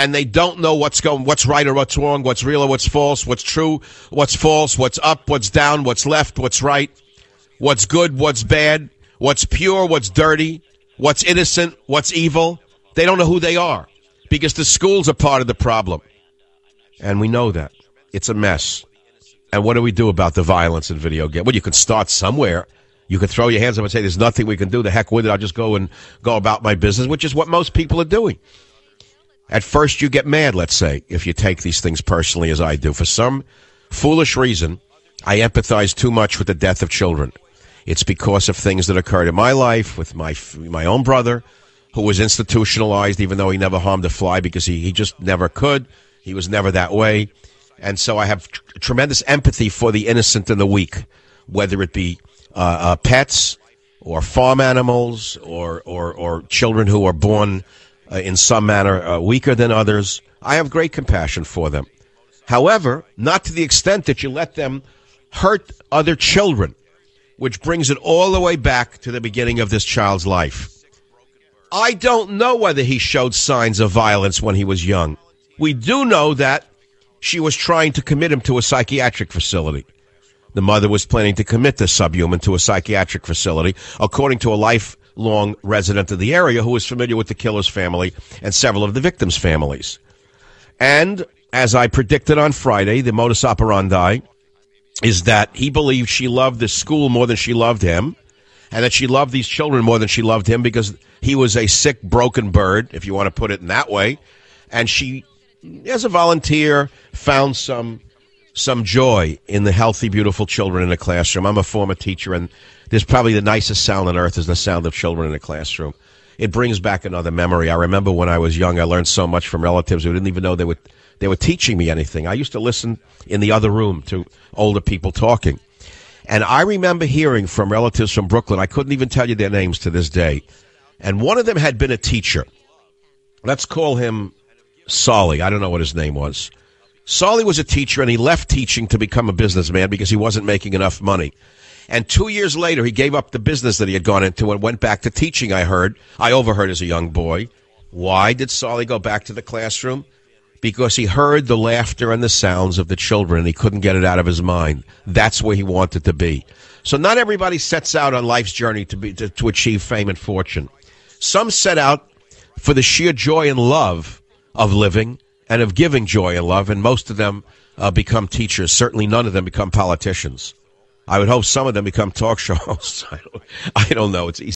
and they don't know what's right or what's wrong, what's real or what's false, what's true, what's false, what's up, what's down, what's left, what's right, what's good, what's bad, what's pure, what's dirty, what's innocent, what's evil. They don't know who they are because the schools are part of the problem. And we know that. It's a mess. And what do we do about the violence in video games? Well, you can start somewhere. You can throw your hands up and say, there's nothing we can do. The heck with it. I'll just go about my business, which is what most people are doing. At first, you get mad, let's say, if you take these things personally as I do. For some foolish reason, I empathize too much with the death of children. It's because of things that occurred in my life with my own brother, who was institutionalized, even though he never harmed a fly because he just never could. He was never that way. And so I have tremendous empathy for the innocent and the weak, whether it be pets or farm animals or children who are born in some manner weaker than others. I have great compassion for them. However, not to the extent that you let them hurt other children, which brings it all the way back to the beginning of this child's life. I don't know whether he showed signs of violence when he was young. We do know that she was trying to commit him to a psychiatric facility. The mother was planning to commit the subhuman to a psychiatric facility, according to a lifelong resident of the area who was familiar with the killer's family and several of the victims' families. And, as I predicted on Friday, the modus operandi is that he believed she loved this school more than she loved him, and that she loved these children more than she loved him because he was a sick, broken bird, if you want to put it in that way. And she, as a volunteer, found some joy in the healthy, beautiful children in the classroom. I'm a former teacher, and there's probably the nicest sound on earth is the sound of children in the classroom. It brings back another memory. I remember when I was young, I learned so much from relatives who didn't even know they were teaching me anything. I used to listen in the other room to older people talking. And I remember hearing from relatives from Brooklyn. I couldn't even tell you their names to this day. And one of them had been a teacher. Let's call him Solly. I don't know what his name was. Solly was a teacher, and he left teaching to become a businessman because he wasn't making enough money. And 2 years later, he gave up the business that he had gone into and went back to teaching, I overheard as a young boy. Why did Solly go back to the classroom? Because he heard the laughter and the sounds of the children, and he couldn't get it out of his mind. That's where he wanted to be. So not everybody sets out on life's journey to achieve fame and fortune. Some set out for the sheer joy and love of living and of giving joy and love, and most of them become teachers. Certainly none of them become politicians. I would hope some of them become talk show hosts. I don't know. It's easy.